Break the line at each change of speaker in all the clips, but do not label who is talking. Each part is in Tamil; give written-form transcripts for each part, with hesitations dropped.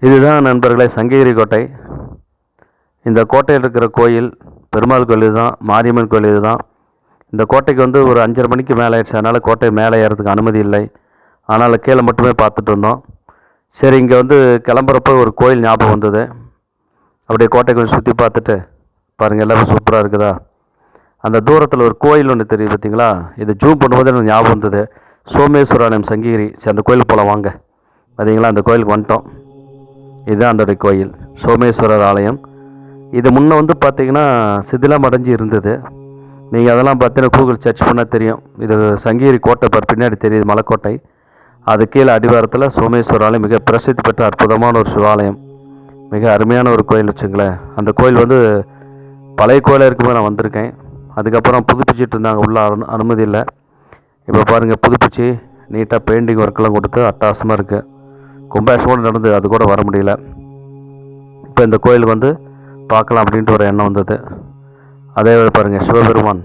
இதுதான் நண்பர்களே சங்ககிரி கோட்டை. இந்த கோட்டையில் இருக்கிற கோயில் பெருமாள் கோயில் இதுதான், மாரியம்மன் கோயில் இதுதான். இந்த கோட்டைக்கு வந்து ஒரு 5:30 மணிக்கு மேலே ஆயிடுச்சு. அதனால் கோட்டை மேலே ஏறதுக்கு அனுமதி இல்லை. ஆனால் கீழே மட்டுமே பார்த்துட்டு இருந்தோம். சரி, இங்கே வந்து கிளம்புறப்போ ஒரு கோயில் ஞாபகம் வந்தது. அப்படியே கோட்டை கொஞ்சம் சுற்றி பார்த்துட்டு பாருங்கள், எல்லாமே சூப்பராக இருக்குதா. அந்த தூரத்தில் ஒரு கோயில் ஒன்று தெரியுது பார்த்தீங்களா. இது ஜூம் பண்ணும்போது எனக்கு ஞாபகம் வந்தது, சோமேஸ்வராலயம் சங்ககிரி. சரி, அந்த கோயிலுக்கு போகலாம் வாங்க. பார்த்தீங்களா, அந்த கோயிலுக்கு வந்துட்டோம். இதுதான் அந்த கோயில், சோமேஸ்வரர் ஆலயம். இது முன்னே வந்து பார்த்திங்கன்னா சிதிலம் அடைஞ்சு இருந்தது. நீங்கள் அதெல்லாம் பார்த்தீங்கன்னா கூகுள் சர்ச் பண்ணால் தெரியும். இது சங்ககிரி கோட்டை பின்னாடி தெரியுது, மலைக்கோட்டை. அது கீழே அடிவாரத்தில் சோமேஸ்வர ஆலயம், மிக பிரசித்தி பெற்ற அற்புதமான ஒரு சிவாலயம், மிக அருமையான ஒரு கோயில் வச்சுங்களேன். அந்த கோயில் வந்து பழைய கோயிலாக இருக்கும்போது நான் வந்திருக்கேன். அதுக்கப்புறம் புதுப்பிச்சிட்டு இருந்தாங்க, உள்ள அனுமதி இல்லை. இப்போ பாருங்கள், புதுப்பிச்சு நீட்டாக பெயிண்டிங் ஒர்க்கெல்லாம் கொடுத்து அட்டகாசமாக இருக்குது. கும்பாபிஷேகம் நடந்து, அது கூட வர முடியல. இப்போ இந்த கோயிலுக்கு வந்து பார்க்கலாம் அப்படின்ட்டு ஒரு எண்ணம் வந்தது. அதே பாருங்கள், சிவபெருமான்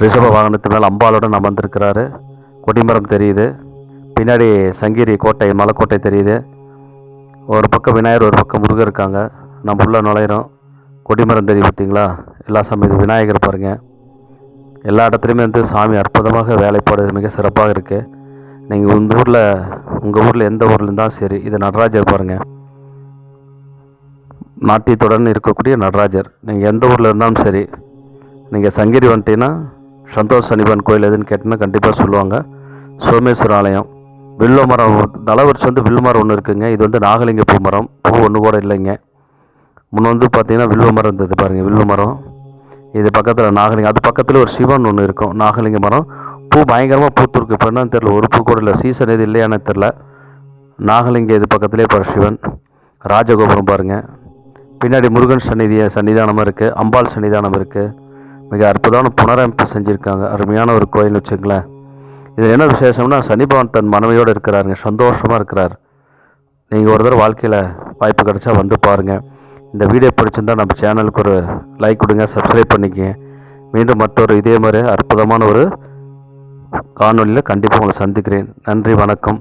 ரிஷப வாகனத்து மேலே அம்பாலோடு அமர்ந்திருக்கிறாரு. கொடிமரம் தெரியுது. பின்னாடி சங்ககிரி கோட்டை, மலைக்கோட்டை தெரியுது. ஒரு பக்கம் விநாயகர், ஒரு பக்கம் முருகர் இருக்காங்க. நம்ம உள்ளே நுழையிறோம். கொடிமரம் தெரியும் பார்த்தீங்களா. எல்லா சமயம் விநாயகர் பாருங்கள். எல்லா இடத்துலையுமே வந்து சாமி அற்புதமாக வேலைப்பாடு மிக சிறப்பாக இருக்குது. நீங்கள் உங்கள் ஊரில் எந்த ஊரில் இருந்தாலும் சரி, இது நடராஜர் பாருங்கள், நாட்டியத்துடன் இருக்கக்கூடிய நடராஜர். நீங்கள் எந்த ஊரில் இருந்தாலும் சரி, நீங்கள் சங்ககிரி வந்துட்டீங்கன்னா சந்தோஷ் சனிபன் கோயில் எதுன்னு கேட்டிங்கன்னா கண்டிப்பாக சொல்லுவாங்க. சோமேஸ்வர ஆலயம். வில்வ மரம், தலைவரிச்சு வந்து வில்வ மரம் ஒன்று இருக்குங்க. இது வந்து நாகலிங்க பூ மரம், பூ ஒன்று கூட இல்லைங்க. முன்ன வந்து பார்த்தீங்கன்னா வில்வ மரம் இருந்தது பாருங்கள், வில்வ மரம். இது பக்கத்தில் நாகலிங்கம், அது பக்கத்தில் ஒரு சிவன் ஒன்று இருக்கும், நாகலிங்க மரம். பூ பயங்கரமாக பூத்துருக்கு. இப்போ என்னன்னு தெரில, ஒரு பூ கூட இல்லை. சீசன் எது இல்லையானு தெரில. நாகலிங்க இது பக்கத்துலேயே பாரு சிவன். ராஜகோபுரம் பாருங்கள். பின்னாடி முருகன் சன்னிதானமாக இருக்குது, அம்பாள் சன்னிதானம் இருக்குது. மிக அற்புதமான புனரமைப்பு செஞ்சுருக்காங்க. அருமையான ஒரு கோயில் வச்சுங்களேன். இது என்ன விசேஷம்னா, சனி பகவான் தன் மனைவியோடு இருக்கிறாருங்க, சந்தோஷமாக இருக்கிறார். நீங்கள் ஒரு தடவை வாழ்க்கையில் வாய்ப்பு கிடைச்சா வந்து பாருங்கள். இந்த வீடியோ பிடிச்சிருந்தால் நம்ம சேனலுக்கு ஒரு லைக் கொடுங்க, சப்ஸ்கிரைப் பண்ணிக்கங்க. மீண்டும் மற்றொரு இதே மாதிரி அற்புதமான ஒரு காணொலியில் கண்டிப்பாக உங்களை சந்திக்கிறேன். நன்றி, வணக்கம்.